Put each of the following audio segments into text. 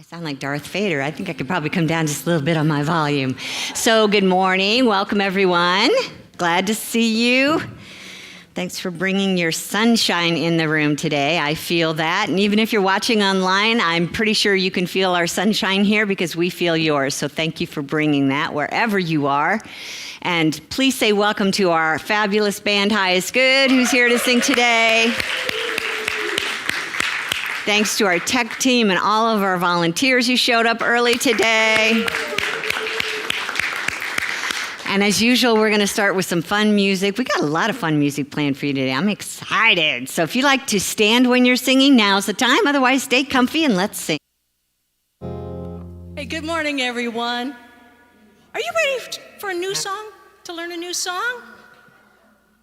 Sound like Darth Vader. I think I could probably come down just a little bit on my volume. So good morning. Welcome, everyone. Glad to see you. Thanks for bringing your sunshine in the room today. I feel that. And even if you're watching online, I'm pretty sure you can feel our sunshine here because we feel yours. So thank you for bringing that wherever you are. And please say welcome to our fabulous band, High is Good, who's here to sing today. Thanks to our tech team and all of our volunteers who showed up early today. And as usual, we're going to start with some fun music. We got a lot of fun music planned for you today. I'm excited. So if you like to stand when you're singing, now's the time. Otherwise, stay comfy and let's sing. Hey, good morning, everyone. Are you ready for a new song? To learn a new song?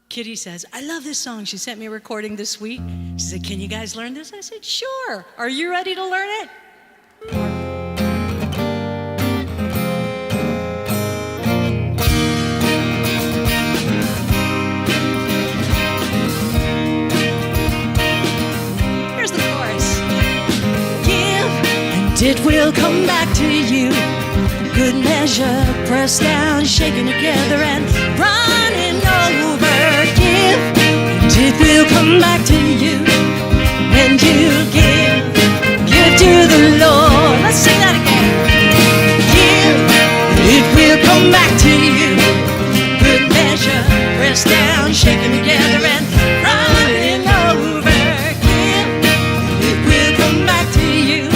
Kity says, I love this song. She sent me a recording this week. She said, can you guys learn this? I said, sure. Are you ready to learn it? Here's the chorus. Give, and it will come back to you. Good measure, pressed down, shaken together, and running over. Give, and it will come back to you. When you give to the Lord. Let's sing that again. Give, and it will come back to you. Good measure, pressed down, shaken together, and running over. Give, it will come back to you.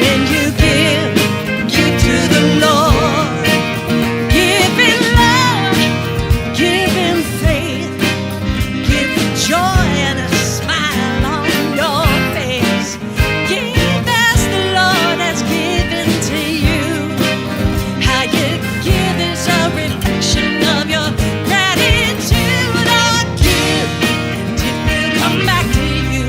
When you give to the Lord. Give him love, give him faith, give him joy and a smile on your face. Give as the Lord has given to you. How you give is a reflection of your gratitude. Or give, and it will come back to you.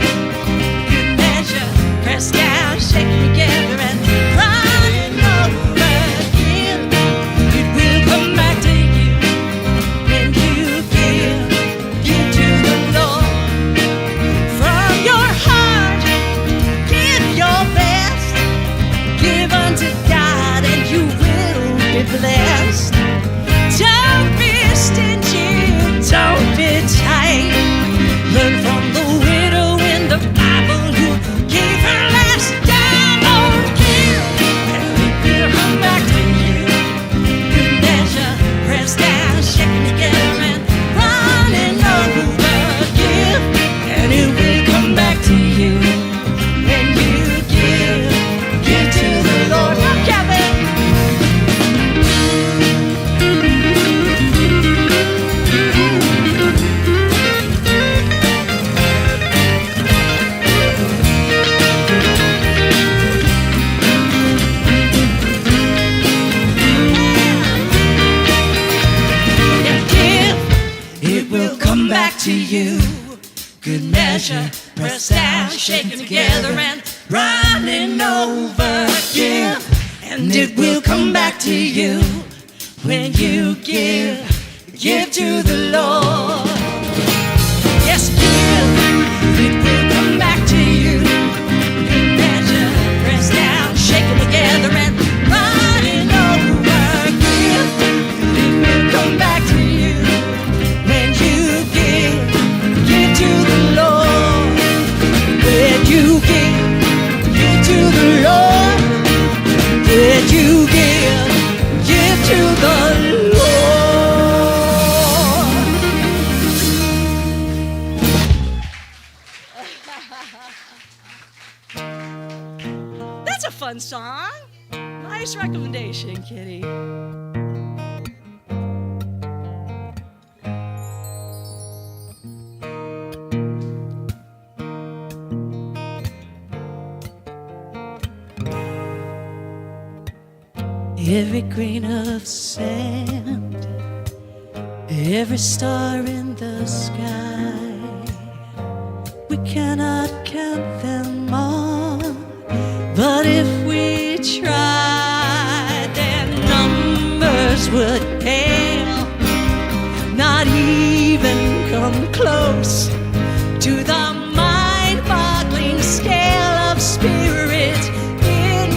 Good measure, pressed down, shaken together, and running over. Blessed. Don't be stingy, don't be tight. Learn from the widow in the Bible who gave her last dime. Oh, give, and it will come back to you. Good measure, pressed down, shaken together, and running over. Give, and it will come back to you. When you give to the Lord. Now, Kevin. To you, good measure, pressed down, shaken together, and running over. Give, and it will come back to you. When you give to the Lord. Yes, give, it will come back to you. Good measure, pressed down, shaken together, and running over. Give, it will come back to you. When you give to the Lord. When you give to the Lord. When you give to the Lord. That's a fun song. Nice recommendation, Kity. Every grain of sand, every star in the sky, we cannot count them all, but if we tried, their numbers would pale, not even come close to the mind-boggling scale of spirit in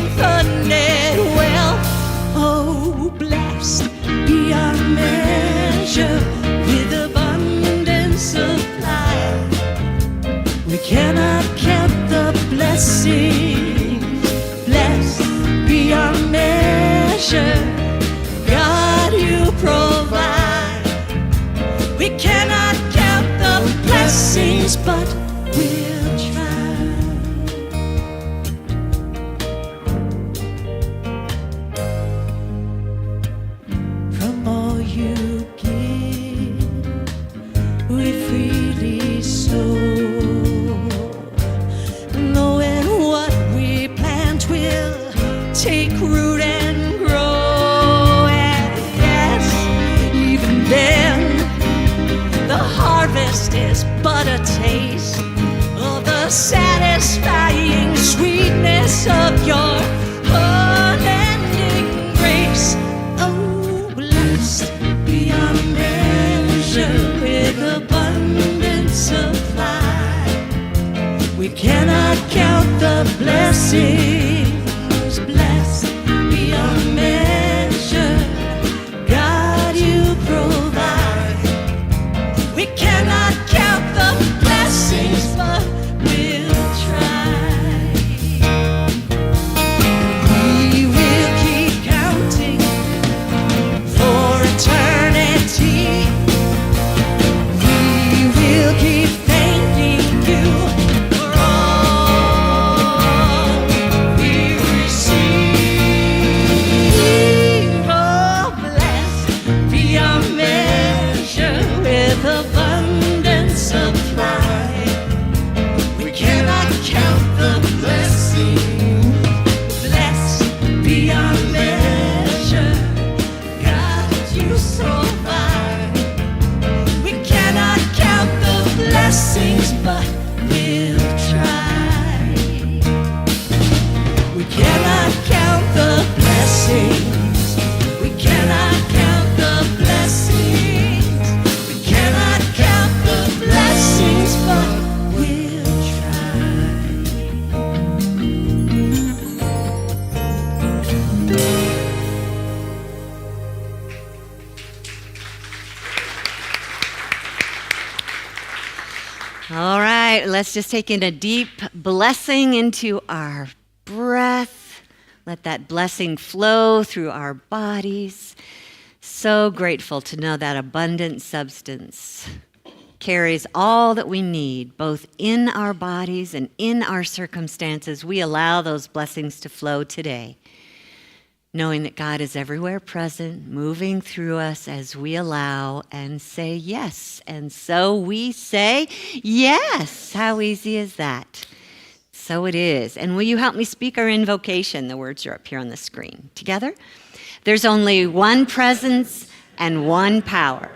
blessings, but we'll try. From all you give, we freely sow, knowing what we plant will take root and grow. And yes, even then, the harvest is but a taste of the satisfying sweetness of your unending grace. Oh, blessed beyond measure with abundant supply. We cannot count the blessings, blessed beyond measure. God, you provide. We cannot count the blessings, but we'll try. We will keep counting for eternity. We will keep thanking you for all we receive. Oh, blessed beyond measure with abundant supply. We cannot count the blessings, blessed beyond measure. God, you provide. We cannot count the blessings, but we'll try. We cannot count the blessings. We cannot count the blessings. We cannot count the blessings, but we'll try. All right, let's just take in a deep blessing into our breath. Let that blessing flow through our bodies. So grateful to know that abundant substance carries all that we need, both in our bodies and in our circumstances. We allow those blessings to flow today, knowing that God is everywhere present, moving through us as we allow and say yes. And so we say yes. How easy is that? So it is. And will you help me speak our invocation? The words are up here on the screen. Together? There's only one presence and one power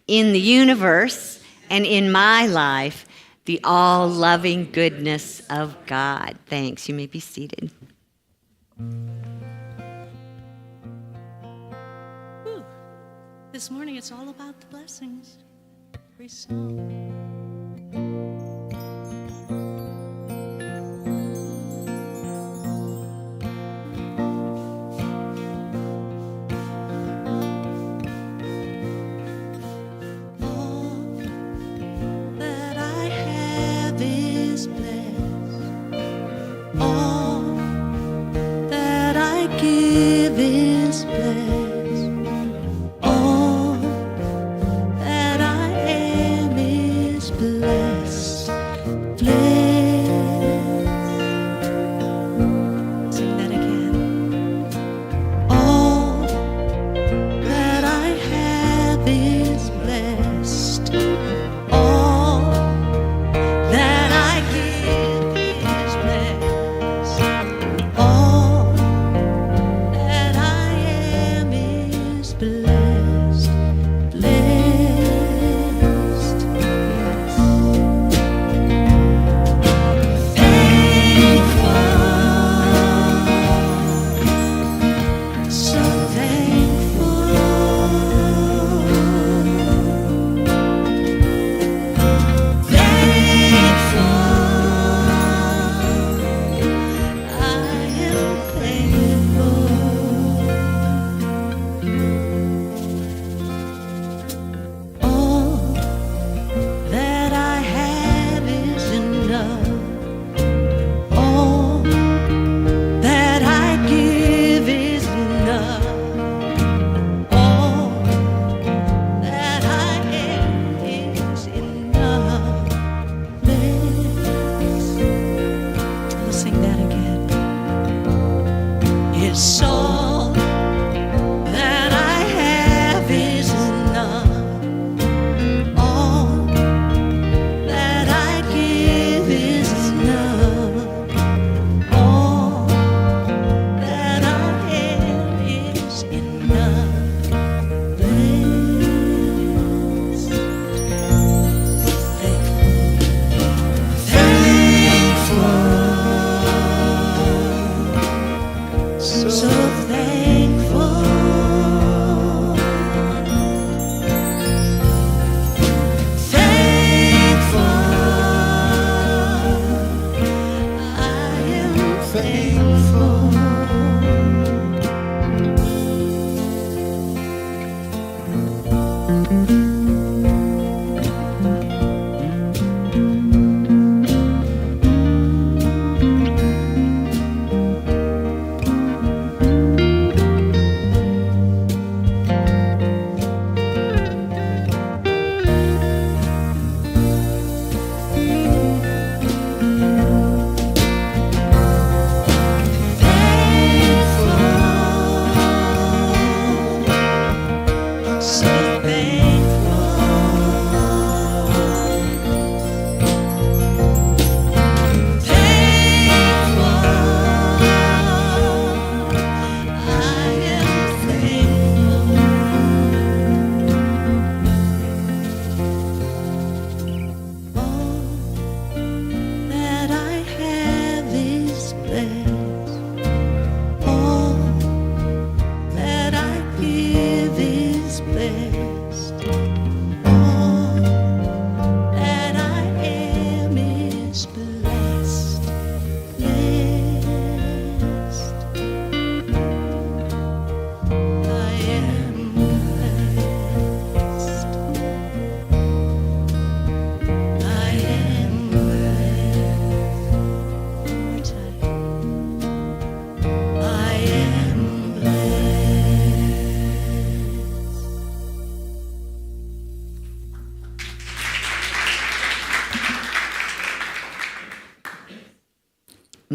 in the universe and in my life, the all-loving goodness of God. Thanks. You may be seated. Whew. This morning it's all about the blessings. Every song. Give is blessed. All that I am is blessed. Blessed. Sing that again. All that I have is blessed. All that I give is blessed. All that I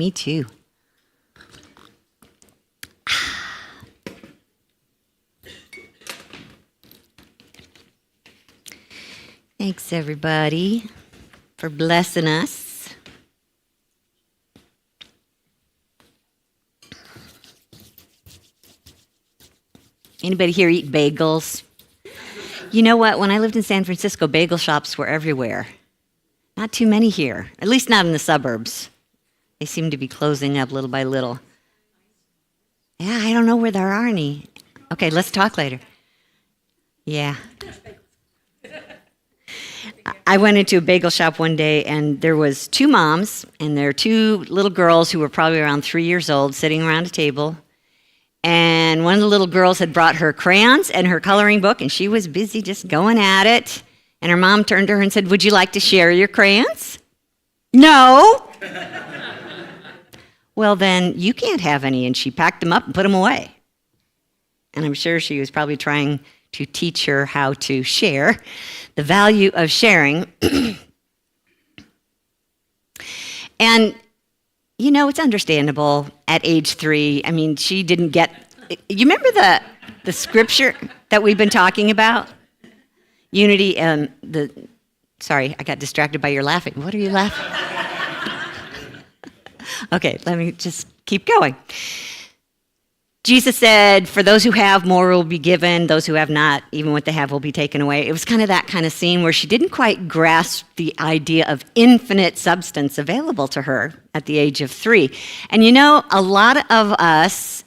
me too. Thanks, everybody, for blessing us. Anybody here eat bagels? You know what? When I lived in San Francisco, bagel shops were everywhere. Not too many here, at least not in the suburbs. They seem to be closing up little by little. Yeah, I don't know where there are any. Okay, let's talk later. Yeah. I went into a bagel shop one day, and there was two moms and their two little girls who were probably around 3 years old sitting around a table. And one of the little girls had brought her crayons and her coloring book, and she was busy just going at it. And her mom turned to her and said, "Would you like to share your crayons?" "No." "Well, then you can't have any." And she packed them up and put them away. And I'm sure she was probably trying to teach her how to share, the value of sharing. And, you know, it's understandable at age 3. I mean, she didn't get... You remember the scripture that we've been talking about? Unity and Sorry, I got distracted by your laughing. What are you laughing? Okay, let me just keep going. Jesus said, "For those who have, more will be given. Those who have not, even what they have will be taken away." It was kind of that kind of scene where she didn't quite grasp the idea of infinite substance available to her at the age of 3. And you know, a lot of us,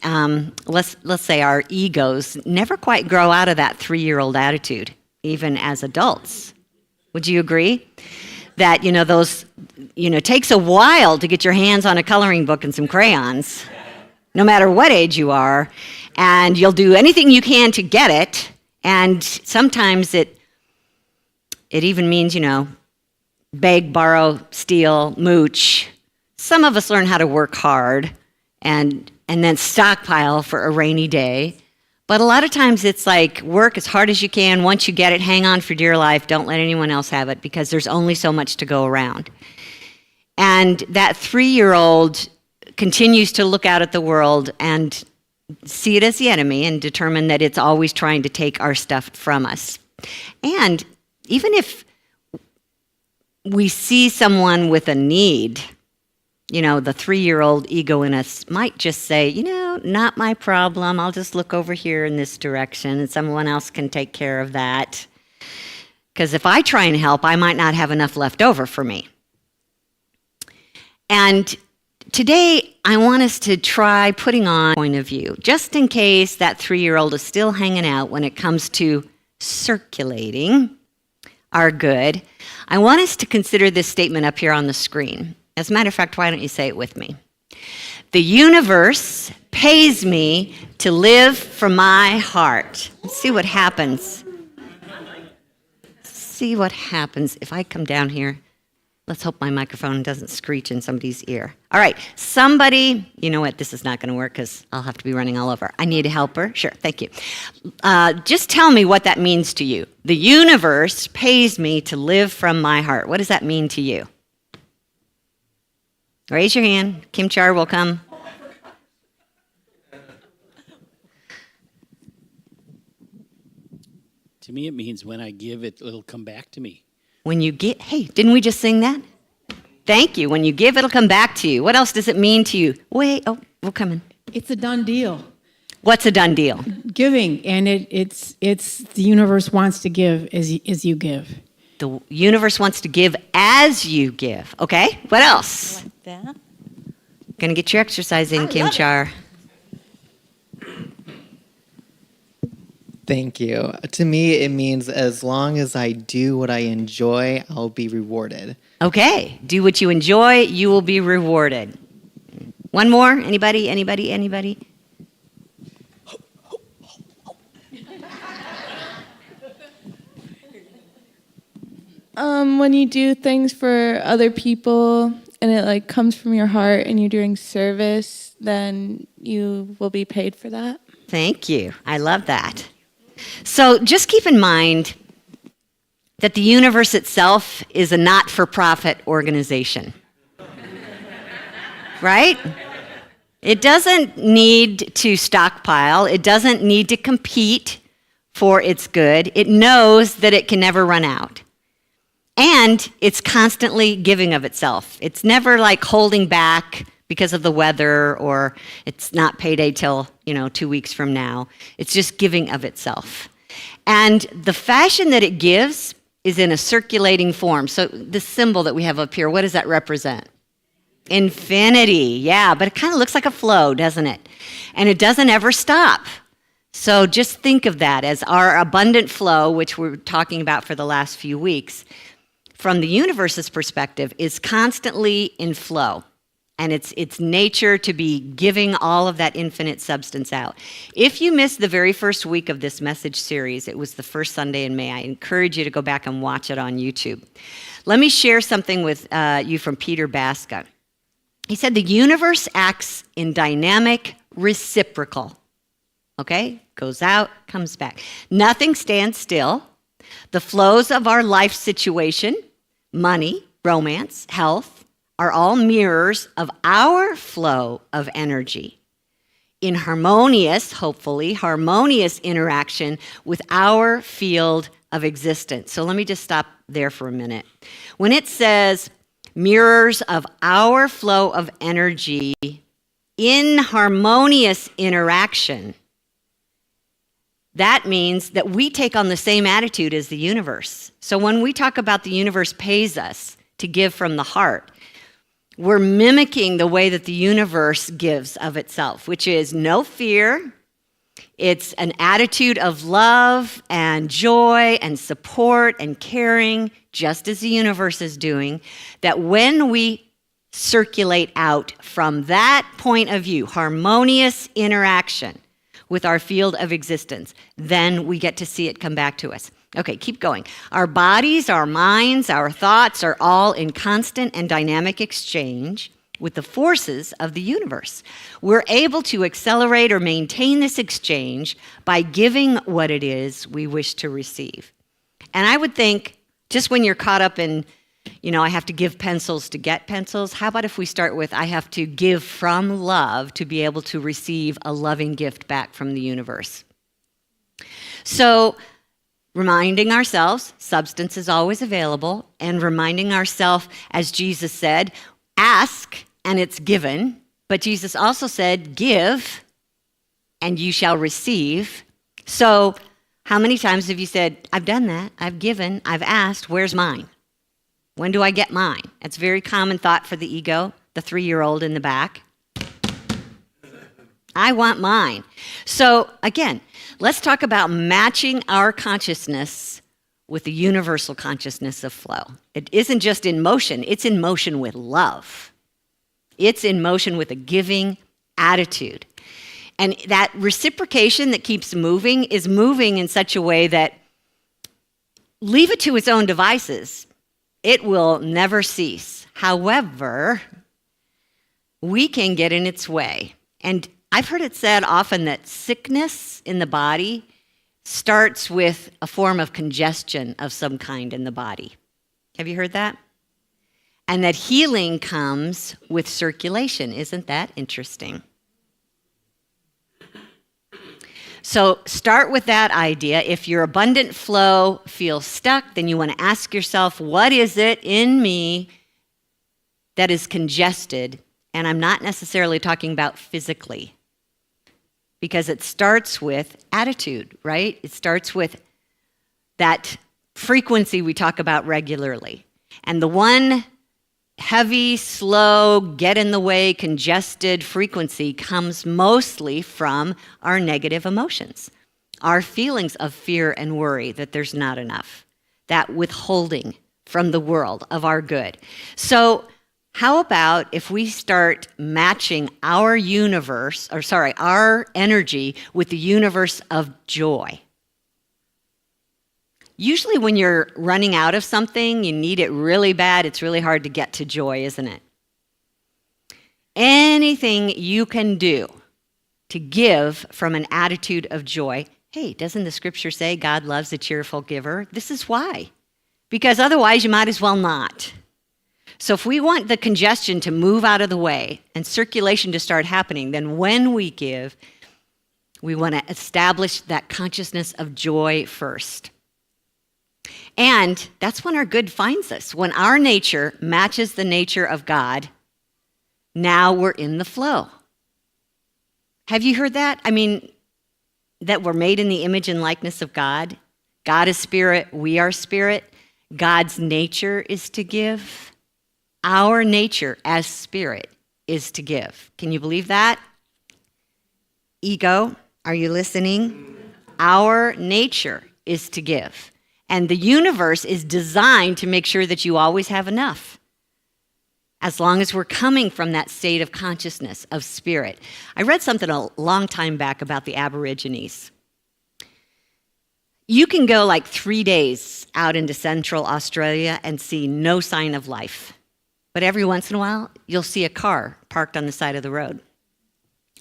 let's say our egos, never quite grow out of that 3-year-old attitude, even as adults. Would you agree? That, takes a while to get your hands on a coloring book and some crayons, no matter what age you are, and you'll do anything you can to get it, and sometimes it even means, beg, borrow, steal, mooch. Some of us learn how to work hard and then stockpile for a rainy day, but a lot of times it's like work as hard as you can. Once you get it, hang on for dear life. Don't let anyone else have it, because there's only so much to go around. And that 3-year-old continues to look out at the world and see it as the enemy and determine that it's always trying to take our stuff from us. And even if we see someone with a need, the 3-year-old ego in us might just say, not my problem. I'll just look over here in this direction and someone else can take care of that. Because if I try and help, I might not have enough left over for me. And today, I want us to try putting on a point of view, just in case that 3-year-old is still hanging out when it comes to circulating our good. I want us to consider this statement up here on the screen. As a matter of fact, why don't you say it with me? The universe pays me to live from my heart. Let's see what happens. See what happens if I come down here. Let's hope my microphone doesn't screech in somebody's ear. All right, somebody, you know what, this is not going to work because I'll have to be running all over. I need a helper? Sure, thank you. Just tell me what that means to you. The universe pays me to live from my heart. What does that mean to you? Raise your hand. Kim-Char will come. To me, it means when I give, it'll come back to me. When you get, hey, didn't we just sing that? Thank you. When you give, it'll come back to you. What else does it mean to you? Wait, we're coming. It's a done deal. What's a done deal? Giving, and it's the universe wants to give as you give. The universe wants to give as you give. Okay, what else? Like that. Gonna get your exercise in, Kim-Char. Thank you. To me, it means as long as I do what I enjoy, I'll be rewarded. Okay, do what you enjoy, you will be rewarded. One more? Anybody? When you do things for other people and it comes from your heart and you're doing service, then you will be paid for that. Thank you. I love that. So just keep in mind that the universe itself is a not-for-profit organization. right? It doesn't need to stockpile. It doesn't need to compete for its good. It knows that it can never run out. And it's constantly giving of itself. It's never like holding back because of the weather, or it's not payday till, 2 weeks from now. It's just giving of itself. And the fashion that it gives is in a circulating form. So the symbol that we have up here, what does that represent? Infinity, yeah, but it kind of looks like a flow, doesn't it? And it doesn't ever stop. So just think of that as our abundant flow, which we're talking about for the last few weeks, from the universe's perspective, is constantly in flow. And it's nature to be giving all of that infinite substance out. If you missed the very first week of this message series, it was the first Sunday in May, I encourage you to go back and watch it on YouTube. Let me share something with you from Peter Baska. He said the universe acts in dynamic reciprocal. Okay? Goes out, comes back. Nothing stands still. The flows of our life situation, money, romance, health, are all mirrors of our flow of energy in harmonious, hopefully, harmonious interaction with our field of existence. So let me just stop there for a minute. When it says mirrors of our flow of energy in harmonious interaction, that means that we take on the same attitude as the universe. So when we talk about the universe pays us to give from the heart, we're mimicking the way that the universe gives of itself, which is no fear. It's an attitude of love and joy and support and caring, just as the universe is doing, that when we circulate out from that point of view, harmonious interaction with our field of existence, then we get to see it come back to us. Okay, keep going. Our bodies, our minds, our thoughts are all in constant and dynamic exchange with the forces of the universe. We're able to accelerate or maintain this exchange by giving what it is we wish to receive. And I would think, just when you're caught up in, I have to give pencils to get pencils, how about if we start with, I have to give from love to be able to receive a loving gift back from the universe. So, reminding ourselves, substance is always available, and reminding ourselves, as Jesus said, ask and it's given. But Jesus also said, give and you shall receive. So how many times have you said, I've done that, I've given, I've asked, where's mine? When do I get mine? That's a very common thought for the ego, the 3-year-old in the back. I want mine. So again, let's talk about matching our consciousness with the universal consciousness of flow. It isn't just in motion, it's in motion with love. It's in motion with a giving attitude. And that reciprocation that keeps moving is moving in such a way that, leave it to its own devices, it will never cease. However, we can get in its way. And I've heard it said often that sickness in the body starts with a form of congestion of some kind in the body. Have you heard that? And that healing comes with circulation. Isn't that interesting? So start with that idea. If your abundant flow feels stuck, then you want to ask yourself, what is it in me that is congested? And I'm not necessarily talking about physically, because it starts with attitude, right? It starts with that frequency we talk about regularly. And the one heavy, slow, get in the way, congested frequency comes mostly from our negative emotions, our feelings of fear and worry that there's not enough, that withholding from the world of our good. So how about if we start matching our energy with the universe of joy? Usually when you're running out of something, you need it really bad, it's really hard to get to joy, isn't it? Anything you can do to give from an attitude of joy. Hey, doesn't the scripture say God loves a cheerful giver? This is why. Because otherwise you might as well not. So if we want the congestion to move out of the way and circulation to start happening, then when we give, we want to establish that consciousness of joy first. And that's when our good finds us. When our nature matches the nature of God, now we're in the flow. Have you heard that? I mean, that we're made in the image and likeness of God. God is spirit, we are spirit. God's nature is to give. Our nature as spirit is to give. Can you believe that? Ego, are you listening? Our nature is to give. And the universe is designed to make sure that you always have enough, as long as we're coming from that state of consciousness, of spirit. I read something a long time back about the Aborigines. You can go like 3 days out into central Australia and see no sign of life. But every once in a while, you'll see a car parked on the side of the road.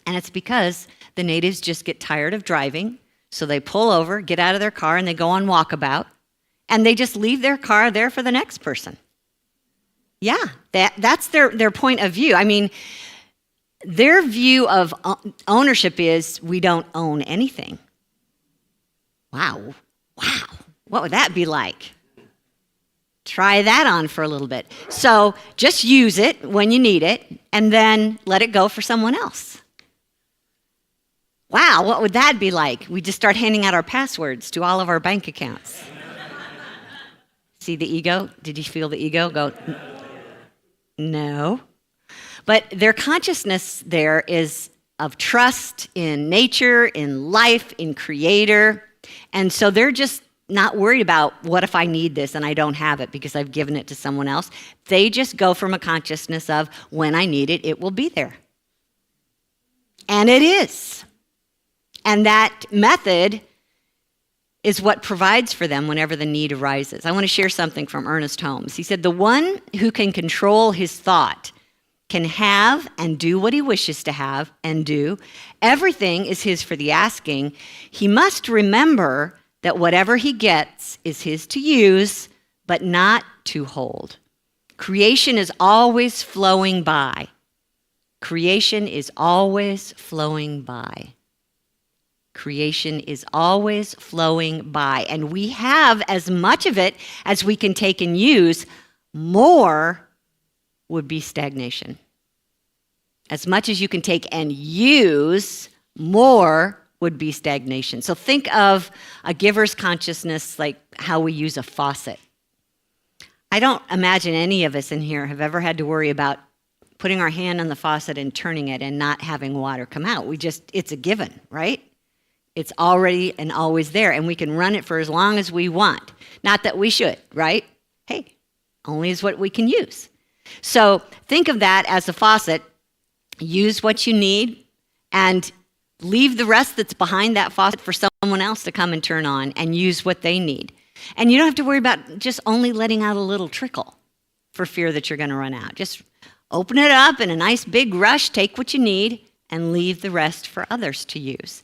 And it's because the natives just get tired of driving, so they pull over, get out of their car, and they go on walkabout, and they just leave their car there for the next person. Yeah, that's their point of view. I mean, their view of ownership is we don't own anything. Wow, what would that be like? Try that on for a little bit. So just use it when you need it, and then let it go for someone else. Wow, what would that be like? We just start handing out our passwords to all of our bank accounts. See the ego? Did you feel the ego go? No. But their consciousness there is of trust in nature, in life, in creator. And so they're just not worried about what if I need this and I don't have it because I've given it to someone else. They just go from a consciousness of when I need it, it will be there. And it is. And that method is what provides for them whenever the need arises. I want to share something from Ernest Holmes. He said, the one who can control his thought can have and do what he wishes to have and do. Everything is his for the asking. He must remember that whatever he gets is his to use, but not to hold. Creation is always flowing by. Creation is always flowing by. Creation is always flowing by. And we have as much of it as we can take and use. More would be stagnation. As much as you can take and use, more would be stagnation. So think of a giver's consciousness like how we use a faucet. I don't imagine any of us in here have ever had to worry about putting our hand on the faucet and turning it and not having water come out. It's a given, right? It's already and always there, and we can run it for as long as we want. Not that we should, right? Hey, only is what we can use. So think of that as a faucet. Use what you need and leave the rest that's behind that faucet for someone else to come and turn on and use what they need. And you don't have to worry about just only letting out a little trickle for fear that you're going to run out. Just open it up in a nice big rush, take what you need, and leave the rest for others to use.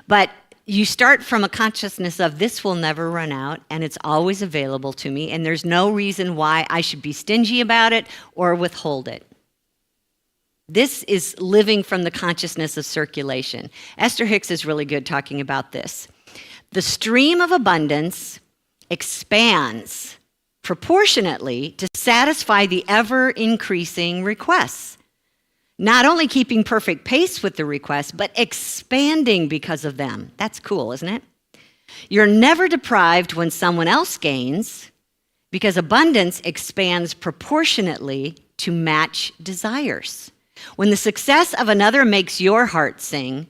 But you start from a consciousness of this will never run out and it's always available to me and there's no reason why I should be stingy about it or withhold it. This is living from the consciousness of circulation. Esther Hicks is really good talking about this. The stream of abundance expands proportionately to satisfy the ever-increasing requests. Not only keeping perfect pace with the requests, but expanding because of them. That's cool, isn't it? You're never deprived when someone else gains, because abundance expands proportionately to match desires. When the success of another makes your heart sing,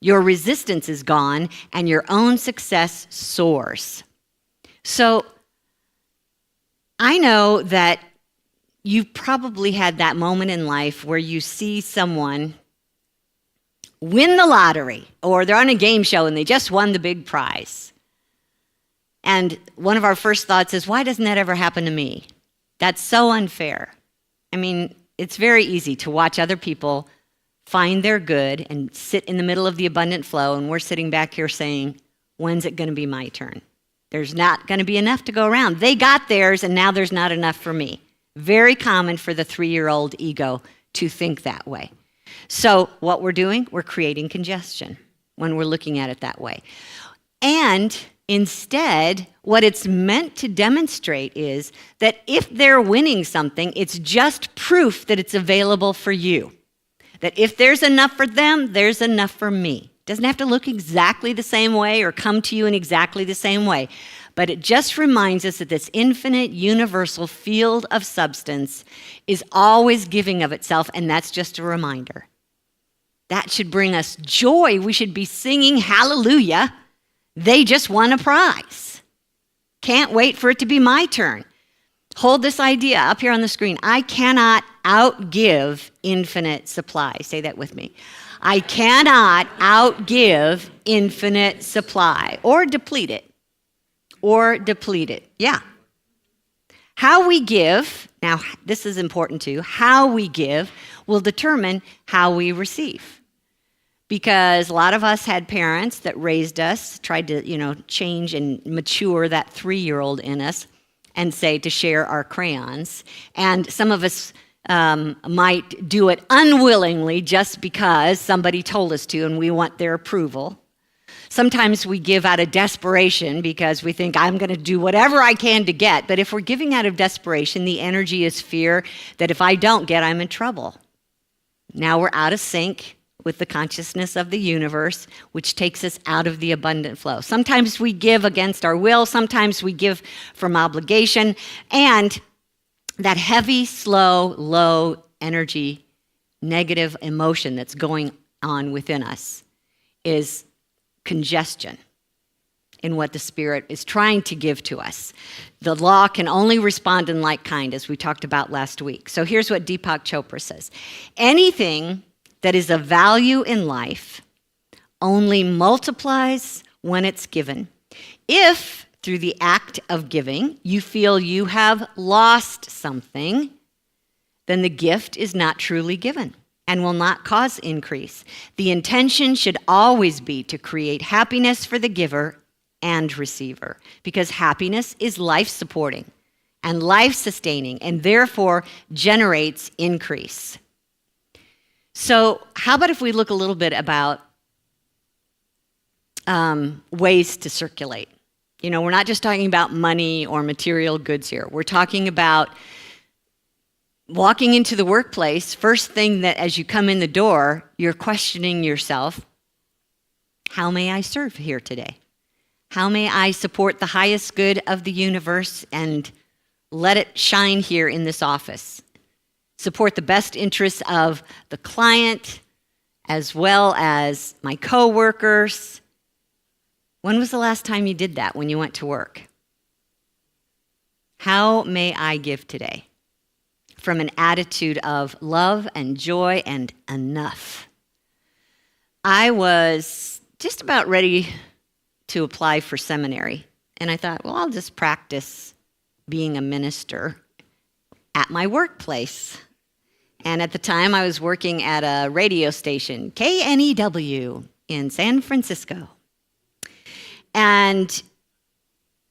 your resistance is gone and your own success soars. So I know that you've probably had that moment in life where you see someone win the lottery or they're on a game show and they just won the big prize. And one of our first thoughts is, why doesn't that ever happen to me? That's so unfair. I mean, it's very easy to watch other people find their good and sit in the middle of the abundant flow, and we're sitting back here saying, when's it going to be my turn? There's not going to be enough to go around. They got theirs, and now there's not enough for me. Very common for the 3-year-old ego to think that way. So what we're doing, we're creating congestion when we're looking at it that way. And instead, what it's meant to demonstrate is that if they're winning something, it's just proof that it's available for you. That if there's enough for them, there's enough for me. Doesn't have to look exactly the same way or come to you in exactly the same way. But it just reminds us that this infinite, universal field of substance is always giving of itself, and that's just a reminder. That should bring us joy. We should be singing hallelujah. They just won a prize. Can't wait for it to be my turn. Hold this idea up here on the screen. I cannot outgive infinite supply. Say that with me. I cannot outgive infinite supply or deplete it. Yeah. How we give, now this is important too, how we give will determine how we receive. Because a lot of us had parents that raised us, tried to, change and mature that 3-year-old in us and say to share our crayons. And some of us might do it unwillingly just because somebody told us to and we want their approval. Sometimes we give out of desperation because we think, I'm going to do whatever I can to get. But if we're giving out of desperation, the energy is fear that if I don't get, I'm in trouble. Now we're out of sync with the consciousness of the universe, which takes us out of the abundant flow. Sometimes we give against our will. Sometimes we give from obligation. And that heavy, slow, low energy, negative emotion that's going on within us is congestion in what the Spirit is trying to give to us. The law can only respond in like kind, as we talked about last week. So here's what Deepak Chopra says. Anything that is of value in life only multiplies when it's given. If, through the act of giving, you feel you have lost something, then the gift is not truly given and will not cause increase. The intention should always be to create happiness for the giver and receiver, because happiness is life-supporting and life-sustaining and therefore generates increase. So how about if we look a little bit about ways to circulate? We're not just talking about money or material goods here. We're talking about walking into the workplace. First thing that as you come in the door, you're questioning yourself, how may I serve here today? How may I support the highest good of the universe and let it shine here in this office? Support the best interests of the client as well as my coworkers. When was the last time you did that when you went to work? How may I give today? From an attitude of love and joy and enough. I was just about ready to apply for seminary, and I thought, well, I'll just practice being a minister at my workplace. And at the time, I was working at a radio station, KNEW, in San Francisco. And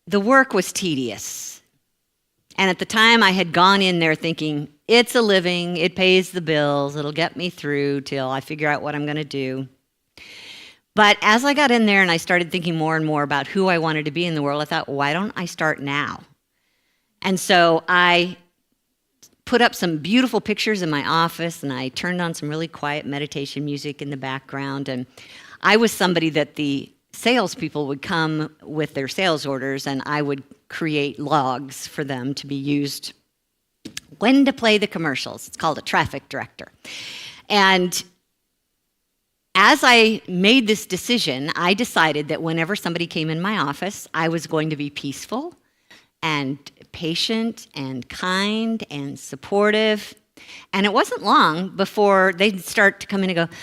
the work was tedious. And at the time, I had gone in there thinking, it's a living, it pays the bills, it'll get me through till I figure out what I'm going to do. But as I got in there and I started thinking more and more about who I wanted to be in the world, I thought, why don't I start now? And so I put up some beautiful pictures in my office, and I turned on some really quiet meditation music in the background. And I was somebody that the salespeople would come with their sales orders, and I would create logs for them to be used when to play the commercials. It's called a traffic director. And as I made this decision, I decided that whenever somebody came in my office, I was going to be peaceful and patient and kind and supportive. And it wasn't long before they'd start to come in and go,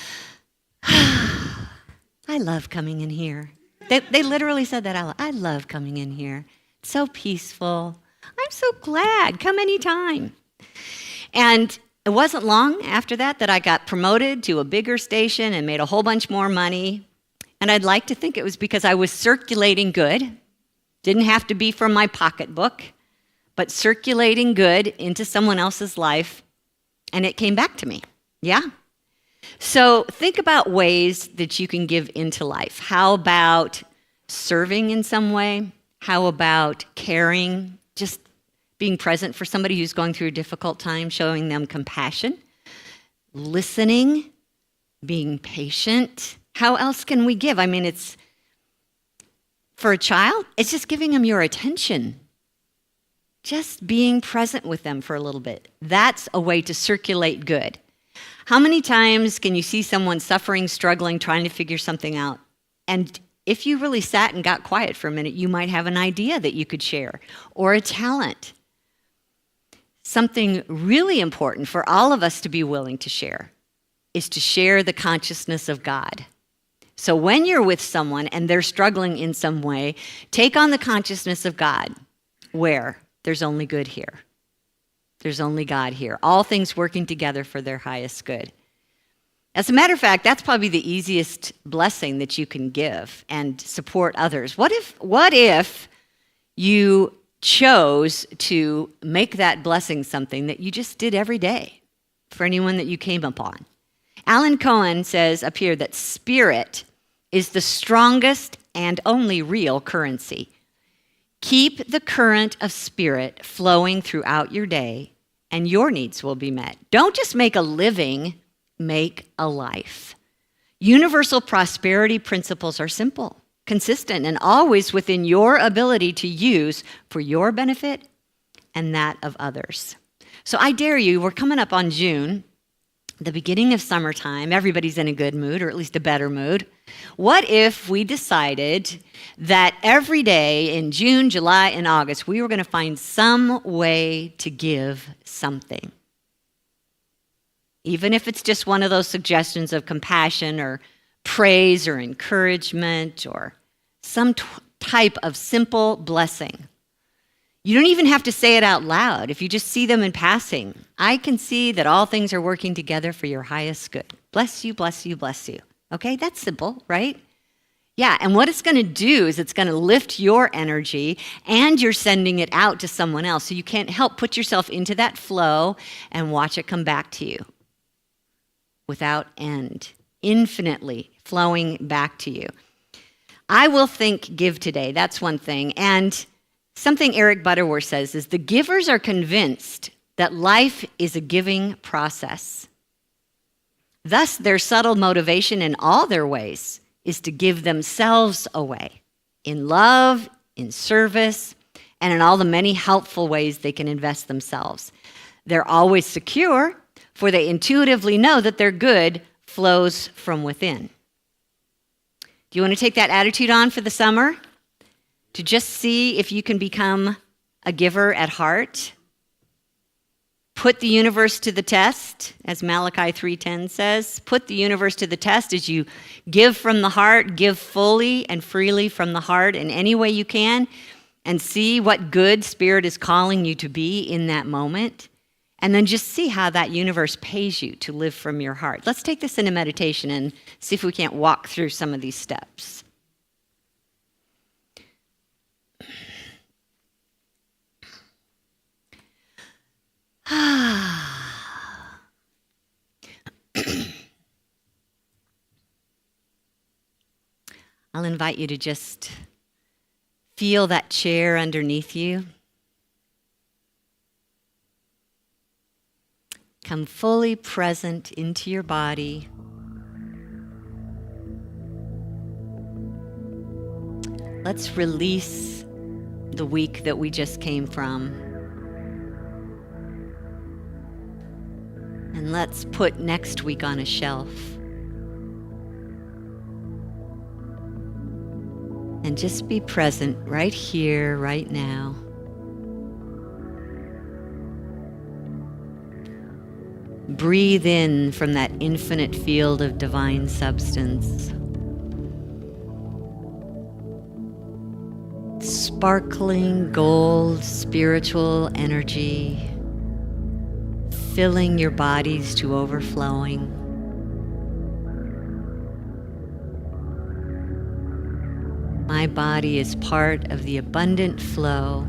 I love coming in here. They literally said that out loud. I love coming in here. It's so peaceful. I'm so glad. Come anytime. And it wasn't long after that I got promoted to a bigger station and made a whole bunch more money. And I'd like to think it was because I was circulating good. Didn't have to be from my pocketbook, but circulating good into someone else's life, and it came back to me. Yeah? So think about ways that you can give into life. How about serving in some way? How about caring, just being present for somebody who's going through a difficult time, showing them compassion, listening, being patient? How else can we give? I mean, it's for a child, it's just giving them your attention. Just being present with them for a little bit. That's a way to circulate good. How many times can you see someone suffering, struggling, trying to figure something out? And if you really sat and got quiet for a minute, you might have an idea that you could share, or a talent. Something really important for all of us to be willing to share is to share the consciousness of God. So when you're with someone and they're struggling in some way, take on the consciousness of God, where there's only good here. There's only God here. All things working together for their highest good. As a matter of fact, that's probably the easiest blessing that you can give and support others. What if you chose to make that blessing something that you just did every day for anyone that you came upon? Alan Cohen says up here that spirit is the strongest and only real currency. Keep the current of spirit flowing throughout your day, and your needs will be met. Don't just make a living, make a life. Universal prosperity principles are simple, consistent, and always within your ability to use for your benefit and that of others. So I dare you, we're coming up on June, the beginning of summertime. Everybody's in a good mood, or at least a better mood. What if we decided that every day in June, July, and August, we were going to find some way to give something? Even if it's just one of those suggestions of compassion or praise or encouragement or some type of simple blessing. You don't even have to say it out loud. If you just see them in passing, I can see that all things are working together for your highest good. Bless you, bless you, bless you. Okay, that's simple, right? Yeah, and what it's going to do is it's going to lift your energy, and you're sending it out to someone else. So you can't help put yourself into that flow and watch it come back to you without end, infinitely flowing back to you. I will think give today. That's one thing. And something Eric Butterworth says is the givers are convinced that life is a giving process. Thus, their subtle motivation in all their ways is to give themselves away in love, in service, and in all the many helpful ways they can invest themselves. They're always secure, for they intuitively know that their good flows from within. Do you want to take that attitude on for the summer? To just see if you can become a giver at heart? Put the universe to the test, as Malachi 3:10 says. Put the universe to the test as you give from the heart, give fully and freely from the heart in any way you can, and see what good Spirit is calling you to be in that moment. And then just see how that universe pays you to live from your heart. Let's take this into meditation and see if we can't walk through some of these steps. I'll invite you to just feel that chair underneath you. Come fully present into your body. Let's release the week that we just came from. And let's put next week on a shelf. And just be present right here, right now. Breathe in from that infinite field of divine substance. Sparkling gold spiritual energy, filling your bodies to overflowing. My body is part of the abundant flow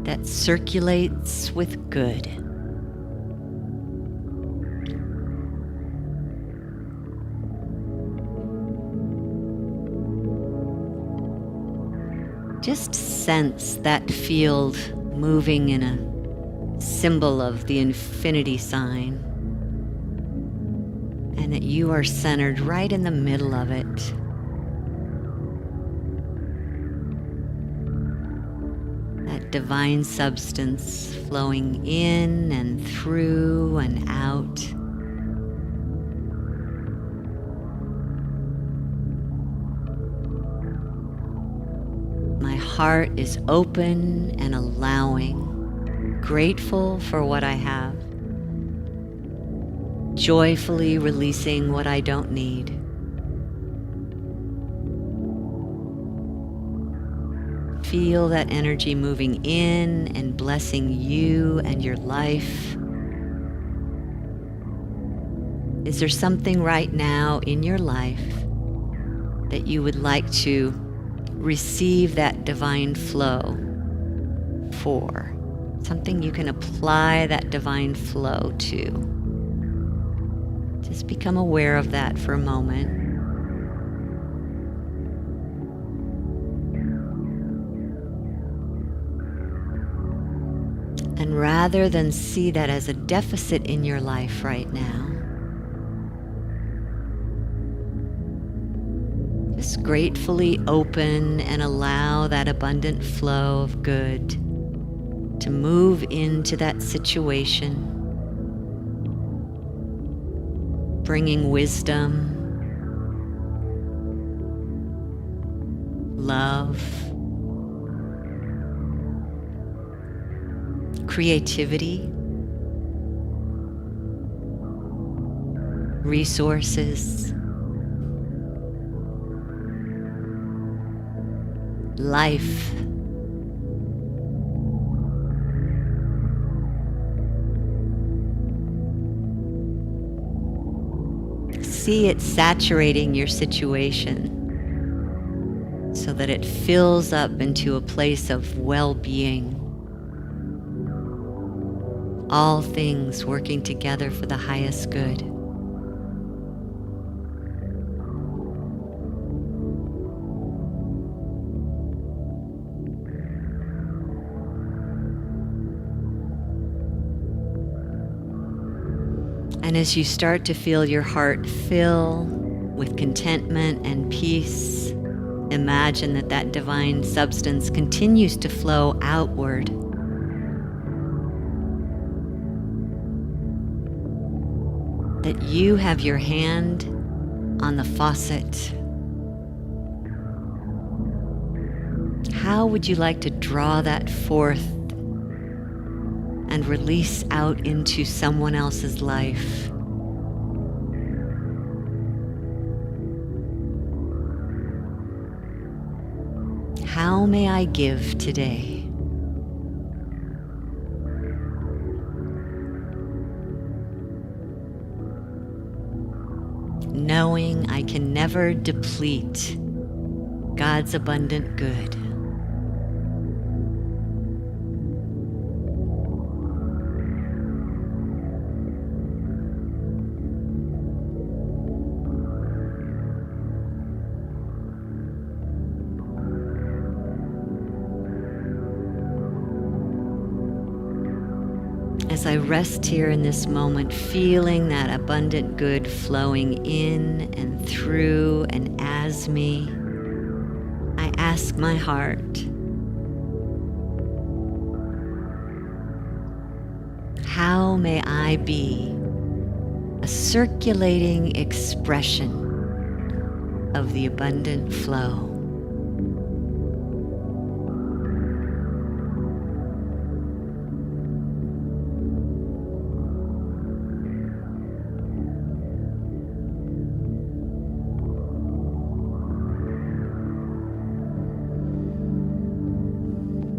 that circulates with good. Just sense that field moving in a symbol of the infinity sign, and that you are centered right in the middle of it. That divine substance flowing in and through and out. My heart is open and allowing, grateful for what I have, joyfully releasing what I don't need. Feel that energy moving in and blessing you and your life. Is there something right now in your life that you would like to receive that divine flow for? Something you can apply that divine flow to. Just become aware of that for a moment. And rather than see that as a deficit in your life right now, just gratefully open and allow that abundant flow of good to move into that situation, bringing wisdom, love, creativity, resources, life. See it saturating your situation so that it fills up into a place of well-being. All things working together for the highest good. And as you start to feel your heart fill with contentment and peace, imagine that that divine substance continues to flow outward. That you have your hand on the faucet. How would you like to draw that forth and release out into someone else's life? How may I give today? Knowing I can never deplete God's abundant good. As I rest here in this moment, feeling that abundant good flowing in and through and as me, I ask my heart, how may I be a circulating expression of the abundant flow?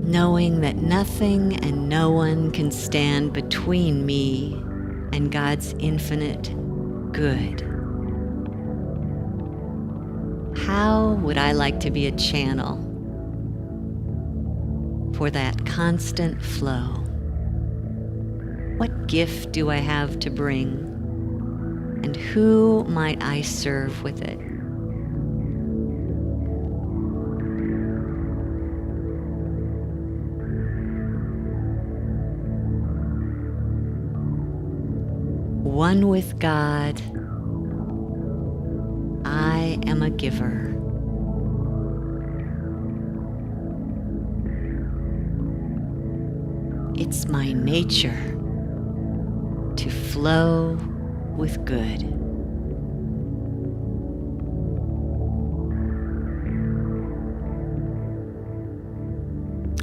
Knowing that nothing and no one can stand between me and God's infinite good. How would I like to be a channel for that constant flow. What gift do I have to bring? And who might I serve with it? One with God, I am a giver. It's my nature to flow with good.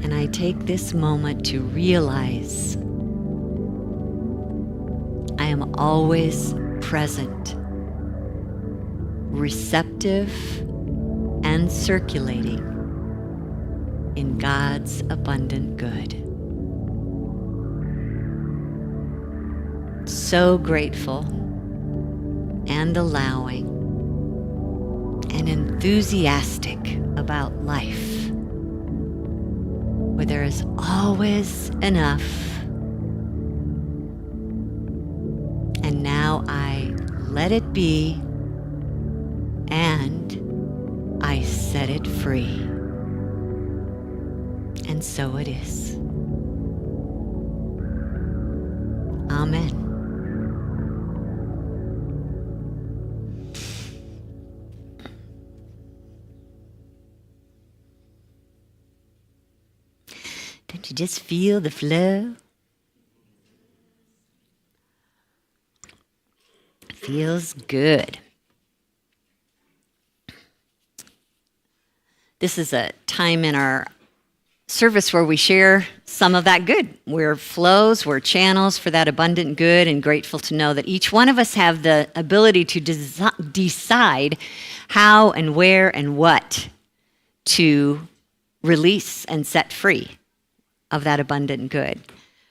And I take this moment to realize I am always present, receptive, and circulating in God's abundant good. So grateful and allowing and enthusiastic about life, where there is always enough. And now I let it be, and I set it free. And so it is. Amen. Don't you just feel the flow? Feels good. This is a time in our service where we share some of that good. We're flows, we're channels for that abundant good, and grateful to know that each one of us have the ability to decide how and where and what to release and set free of that abundant good.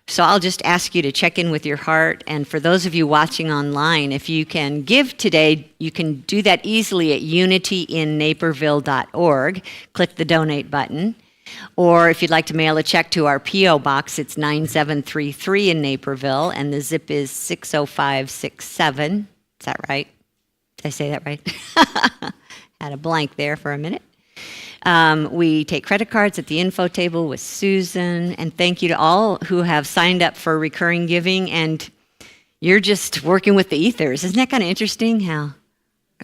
So I'll just ask you to check in with your heart. And for those of you watching online, if you can give today, you can do that easily at unityinnaperville.org. Click the donate button. Or if you'd like to mail a check to our P.O. box, it's 9733 in Naperville, and the zip is 60567. Is that right? Did I say that right? Had a blank there for a minute. We take credit cards at the info table with Susan, and thank you to all who have signed up for recurring giving, and you're just working with the ethers. Isn't that kind of interesting how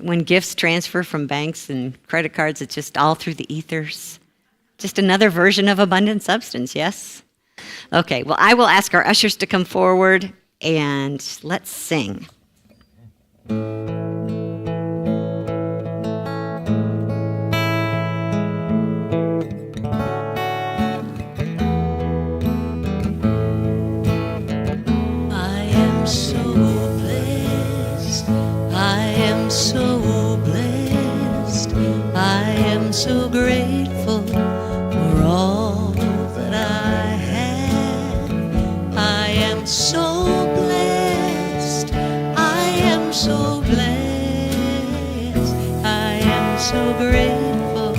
when gifts transfer from banks and credit cards, it's just all through the ethers? Just another version of abundant substance, yes? Okay, well, I will ask our ushers to come forward, and let's sing. So blessed, I am so grateful for all that I have. I am so blessed, I am so blessed, I am so grateful,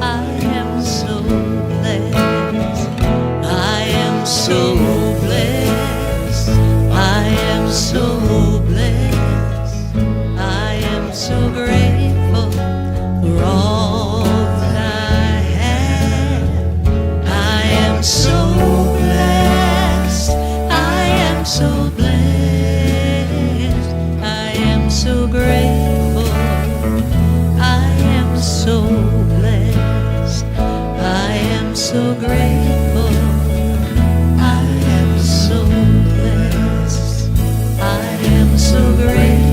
I am so blessed, I am so blessed, I am so blessed. So grateful for all that I have. I am so blessed. I am so blessed. I am so grateful. I am so blessed. I am so grateful. I am so blessed. I am so grateful.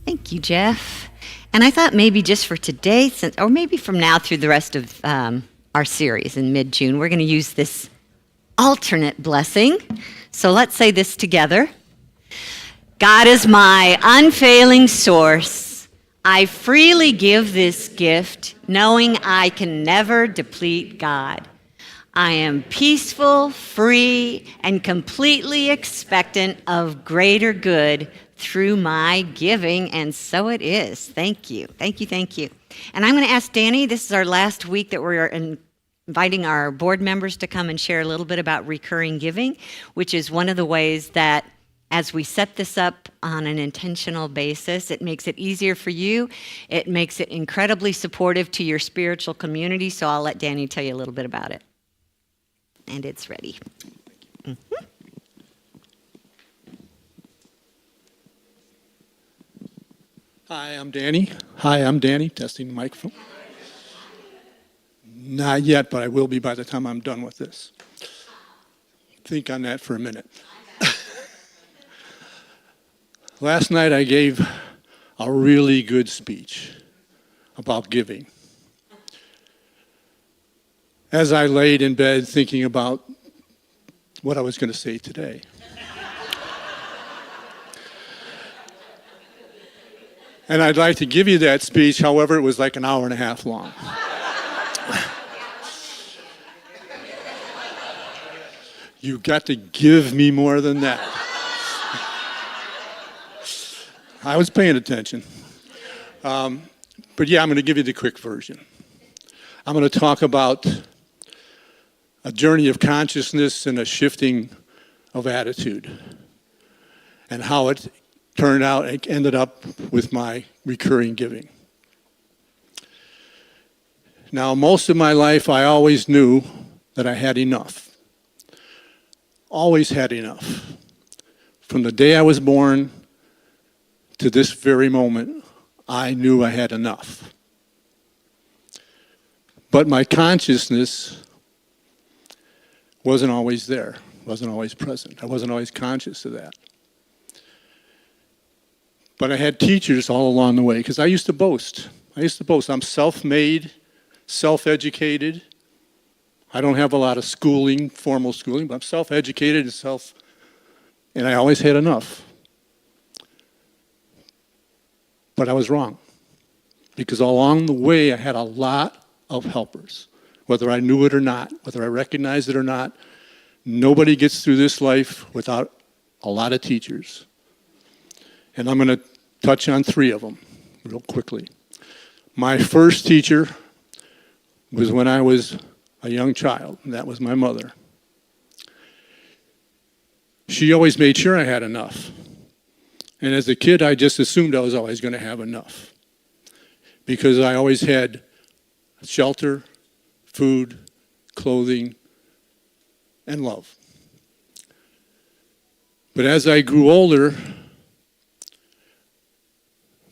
Thank you, Jeff. And I thought maybe just for today, or maybe from now through the rest of our series in mid-June, we're going to use this alternate blessing. So let's say this together. God is my unfailing source. I freely give this gift, knowing I can never deplete God. I am peaceful, free, and completely expectant of greater good through my giving, and so it is. Thank you. Thank you. Thank you. And I'm going to ask Danny, this is our last week that we're inviting our board members to come and share a little bit about recurring giving, which is one of the ways that as we set this up on an intentional basis, it makes it easier for you. It makes it incredibly supportive to your spiritual community. So I'll let Danny tell you a little bit about it. And it's ready. Mm-hmm. Hi, I'm Danny. Testing the microphone. Not yet, but I will be by the time I'm done with this. Think on that for a minute. Last night I gave a really good speech about giving. As I laid in bed thinking about what I was going to say today. And I'd like to give you that speech, however, it was like an hour and a half long. You got to give me more than that. I was paying attention. But yeah, I'm going to give you the quick version. I'm going to talk about a journey of consciousness and a shifting of attitude and how it turned out and ended up with my recurring giving. Now, most of my life, I always knew that I had enough. Always had enough. From the day I was born to this very moment, I knew I had enough. But my consciousness wasn't always there, wasn't always present. I wasn't always conscious of that. But I had teachers all along the way, because I used to boast. I'm self-made, self-educated. I don't have a lot of schooling, formal schooling, but I'm self-educated and I always had enough. But I was wrong, because along the way I had a lot of helpers. Whether I knew it or not, whether I recognized it or not, nobody gets through this life without a lot of teachers. And I'm going to touch on 3 of them real quickly. My first teacher was when I was a young child, and that was my mother. She always made sure I had enough. And as a kid, I just assumed I was always going to have enough, because I always had shelter, food, clothing, and love. But as I grew older,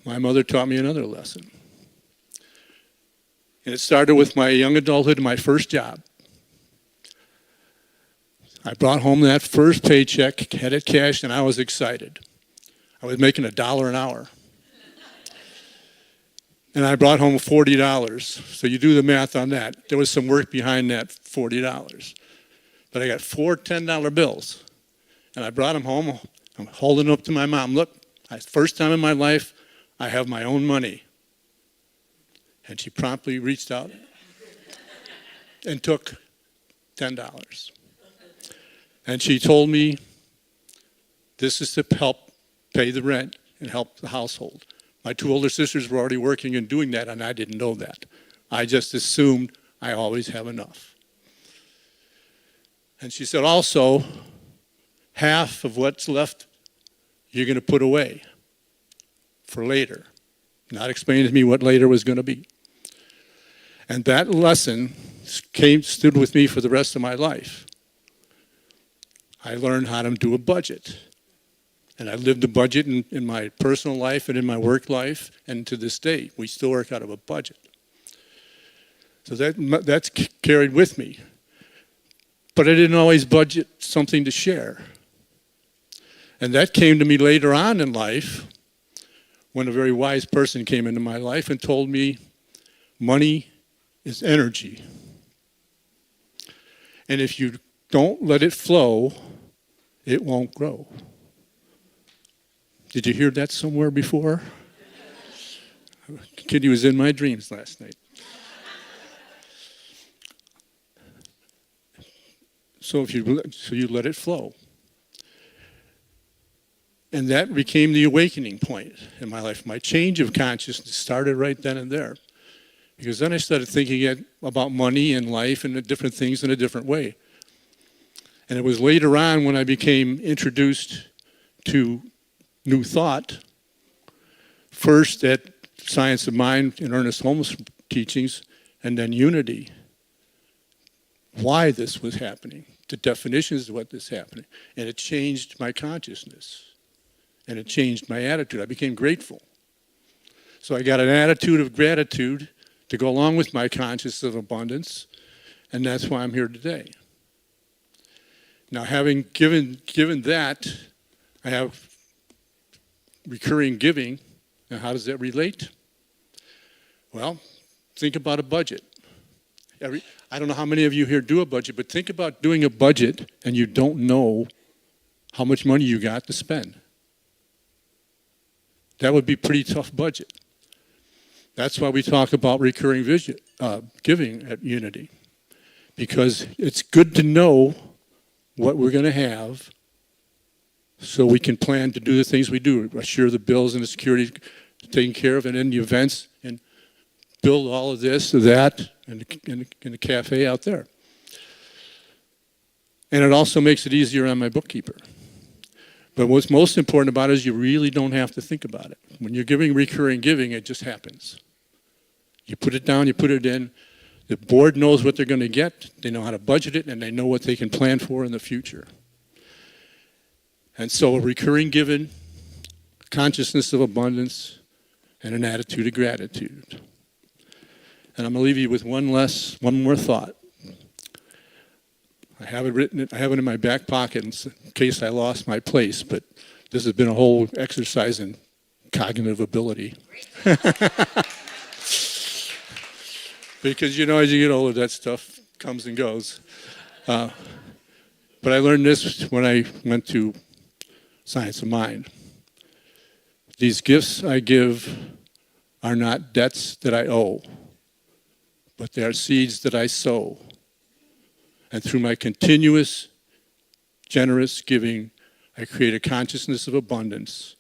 my mother taught me another lesson. And it started with my young adulthood and my first job. I brought home that first paycheck, had it cashed, and I was excited. I was making $1 an hour. And I brought home $40. So you do the math on that. There was some work behind that $40. But I got 4 $10 bills. And I brought them home. I'm holding them up to my mom. Look, first time in my life, I have my own money. And she promptly reached out and took $10. And she told me, this is to help pay the rent and help the household. My 2 older sisters were already working and doing that, and I didn't know that. I just assumed I always have enough. And she said, also, half of what's left you're going to put away for later. Not explaining to me what later was going to be. And that lesson stood with me for the rest of my life. I learned how to do a budget. And I lived a budget in my personal life and in my work life, and to this day, we still work out of a budget. So that's carried with me. But I didn't always budget something to share. And that came to me later on in life, when a very wise person came into my life and told me, money is energy. And if you don't let it flow, it won't grow. Did you hear that somewhere before? Kity was in my dreams last night. So you let it flow. And that became the awakening point in my life. My change of consciousness started right then and there. Because then I started thinking about money and life and the different things in a different way. And it was later on when I became introduced to New Thought, first at Science of Mind and Ernest Holmes' teachings, and then Unity. Why this was happening, the definitions of what this happening. And it changed my consciousness. And it changed my attitude. I became grateful. So I got an attitude of gratitude to go along with my consciousness of abundance, and that's why I'm here today. Now, having given that, I have recurring giving. Now, how does that relate? Well, think about a budget. I don't know how many of you here do a budget, but think about doing a budget and you don't know how much money you got to spend. That would be a pretty tough budget. That's why we talk about recurring giving at Unity. Because it's good to know what we're going to have so we can plan to do the things we do. Assure the bills and the security taken care of, and in the events, and build all of this or that in the cafe out there. And it also makes it easier on my bookkeeper. But what's most important about it is you really don't have to think about it. When you're giving recurring giving, it just happens. You put it down, you put it in. The board knows what they're going to get. They know how to budget it, and they know what they can plan for in the future. And so a recurring giving, consciousness of abundance, and an attitude of gratitude. And I'm going to leave you with one more thought. I have it in my back pocket in case I lost my place, but this has been a whole exercise in cognitive ability. Because, as you get older, that stuff comes and goes. But I learned this when I went to Science of Mind. These gifts I give are not debts that I owe, but they are seeds that I sow. And through my continuous, generous giving, I create a consciousness of abundance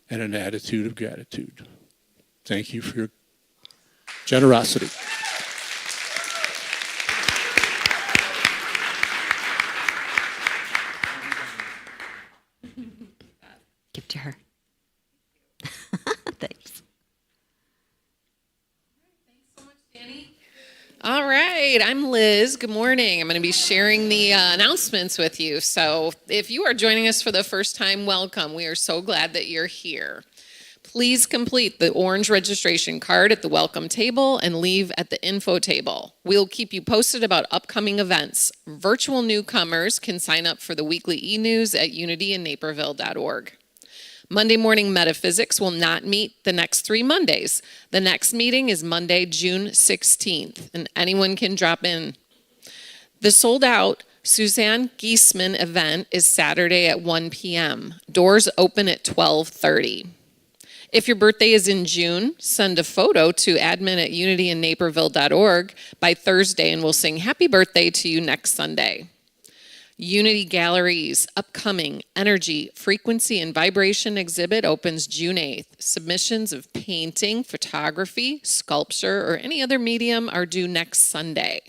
and an attitude of gratitude. Thank you for your generosity. Give to her. Thanks. All right, I'm Liz. Good morning. I'm going to be sharing the announcements with you. So if you are joining us for the first time, welcome. We are so glad that you're here. Please complete the orange registration card at the welcome table and leave at the info table. We'll keep you posted about upcoming events. Virtual newcomers can sign up for the weekly e-news at unityinnaperville.org. Monday morning metaphysics will not meet the next 3 Mondays. The next meeting is Monday, June 16th, and anyone can drop in. The sold out Suzanne Giesman event is Saturday at 1 p.m. Doors open at 12:30. If your birthday is in June, send a photo to admin@unityinnaperville.org by Thursday, and we'll sing happy birthday to you next Sunday. Unity Gallery's upcoming Energy, Frequency, and Vibration exhibit opens June 8th. Submissions of painting, photography, sculpture, or any other medium are due next Sunday.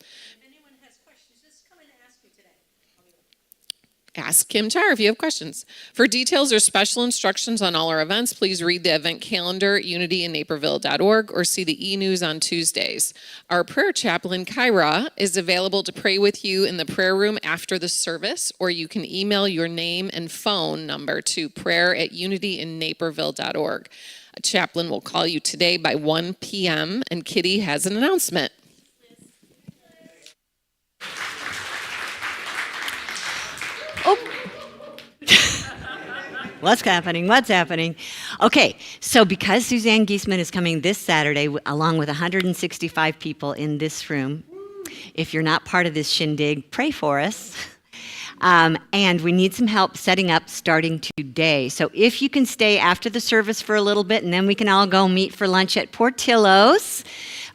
If anyone has questions, just come and ask me today. Ask Kim-Char if you have questions. For details or special instructions on all our events, please read the event calendar at unityinnaperville.org or see the e-news on Tuesdays. Our prayer chaplain, Kyra, is available to pray with you in the prayer room after the service, or you can email your name and phone number to prayer@unityinnaperville.org. A chaplain will call you today by 1 p.m., and Kity has an announcement. What's happening? Okay, so because Suzanne Giesman is coming this Saturday, along with 165 people in this room, if you're not part of this shindig, pray for us. And we need some help setting up starting today. So if you can stay after the service for a little bit, and then we can all go meet for lunch at Portillo's.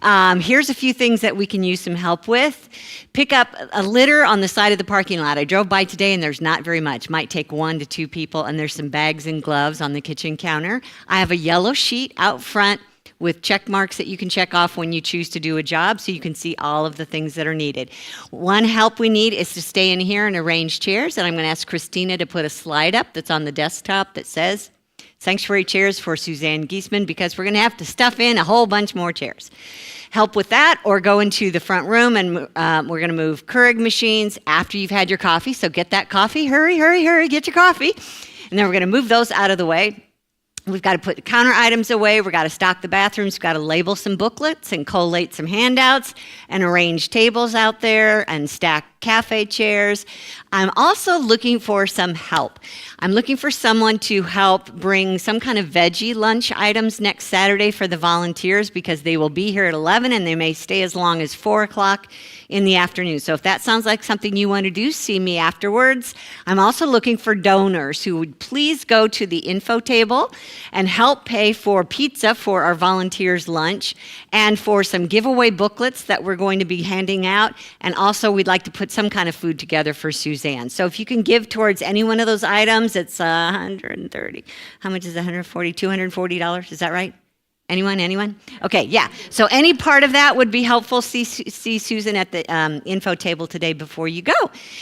Here's a few things that we can use some help with. Pick up a litter on the side of the parking lot. I drove by today and there's not very much. Might take 1 to 2 people, and there's some bags and gloves on the kitchen counter. I have a yellow sheet out front with check marks that you can check off when you choose to do a job, so you can see all of the things that are needed. One help we need is to stay in here and arrange chairs, and I'm going to ask Christina to put a slide up that's on the desktop that says Sanctuary Chairs for Suzanne Giesman, because we're going to have to stuff in a whole bunch more chairs. Help with that, or go into the front room, and we're going to move Keurig machines after you've had your coffee, so get that coffee. Hurry, hurry, hurry, get your coffee. And then we're going to move those out of the way. We've got to put the counter items away. We've got to stock the bathrooms. We've got to label some booklets and collate some handouts and arrange tables out there and stack cafe chairs. I'm also looking for some help. I'm looking for someone to help bring some kind of veggie lunch items next Saturday for the volunteers, because they will be here at 11 and they may stay as long as 4 o'clock in the afternoon. So if that sounds like something you want to do, see me afterwards. I'm also looking for donors who would please go to the info table and help pay for pizza for our volunteers' lunch, and for some giveaway booklets that we're going to be handing out. And also, we'd like to put some kind of food together for Suzanne. So if you can give towards any one of those items, it's $130. How much is $140? $240? Is that right? Anyone? Okay, yeah. So any part of that would be helpful. See Susan at the info table today before you go.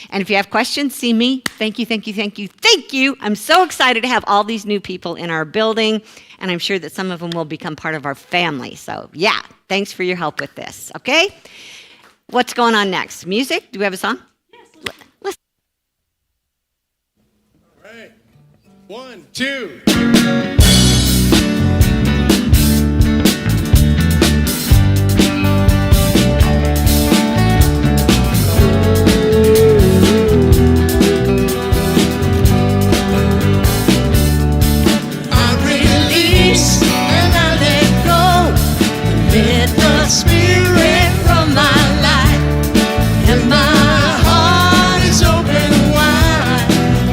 And if you have questions, see me. Thank you. I'm so excited to have all these new people in our building, and I'm sure that some of them will become part of our family. So yeah, thanks for your help with this, okay? What's going on next? Music? Do we have a song? Yes. Let's. All right. 1, 2.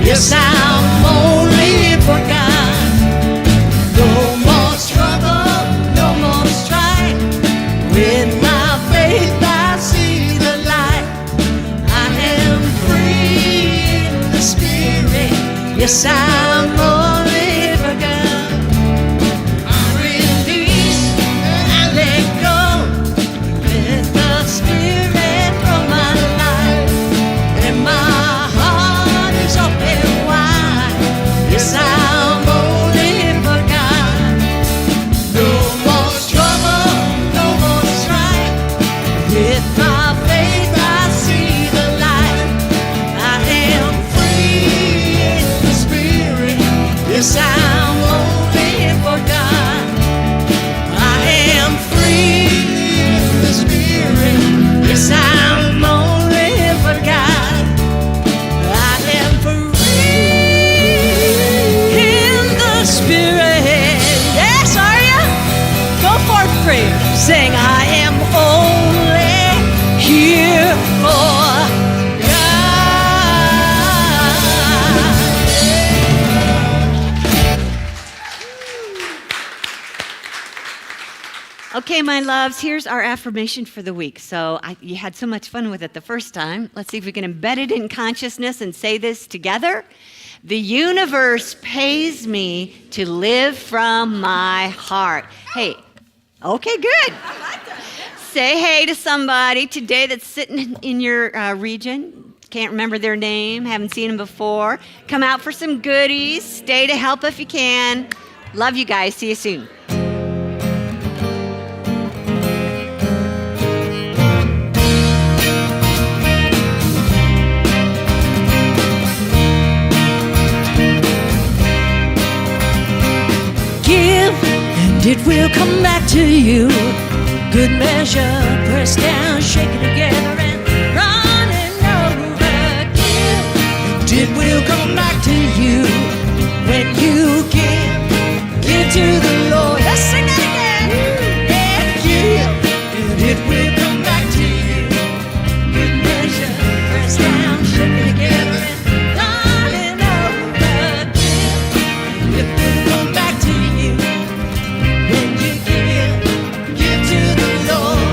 Yes, I'm only for God. No more struggle, no more strife. With my faith I see the light. I am free in the Spirit. Yes, I'm only for God. I release and let go. Let the Spirit from my life and my yes, I'm only for God. No more struggle, no more strife. With my faith I see the light. I am free in the Spirit. Yes, I'm only for God. I am free in the Spirit. Yes, I'm only for God. I am free. Spirit, yes, are you? Go forth free. Sing, I am only here for God. Okay, my loves, here's our affirmation for the week. So you had so much fun with it the first time. Let's see if we can embed it in consciousness and say this together. The universe pays me to live from my heart. Hey, okay, good. Say hey to somebody today that's sitting in your region. Can't remember their name, haven't seen them before. Come out for some goodies. Stay to help if you can. Love you guys. See you soon. It will come back to you. Good measure, pressed down, shaken together, and running over. Give, and it will come back to you. When you give to the Lord. Let's sing that again. And give, and it will come back to you. Good measure, pressed down, shaken together, and running over. Give, and it will come back to you. When you give to the Lord.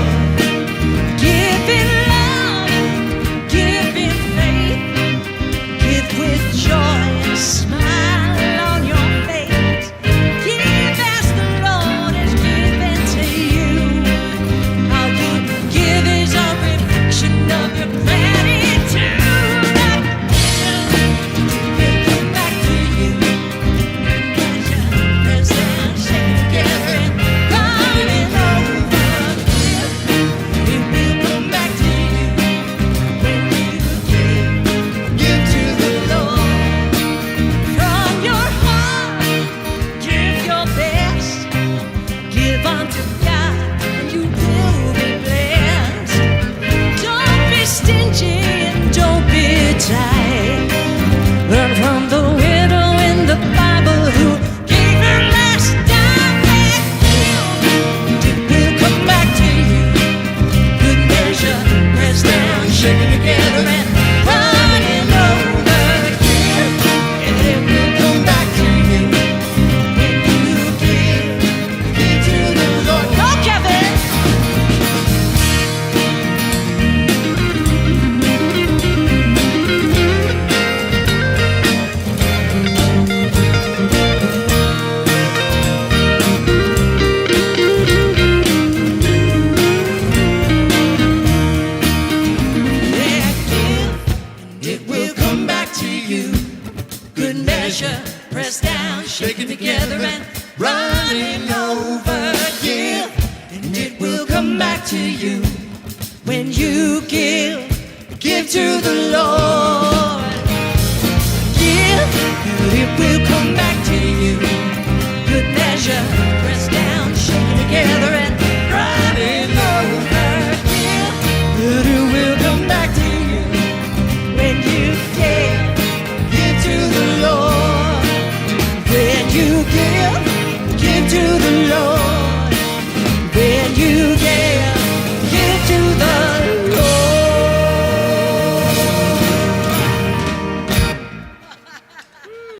measure, pressed down, shaken together, and running over. Give, and it will come back to you. When you give to the Lord. Give, and it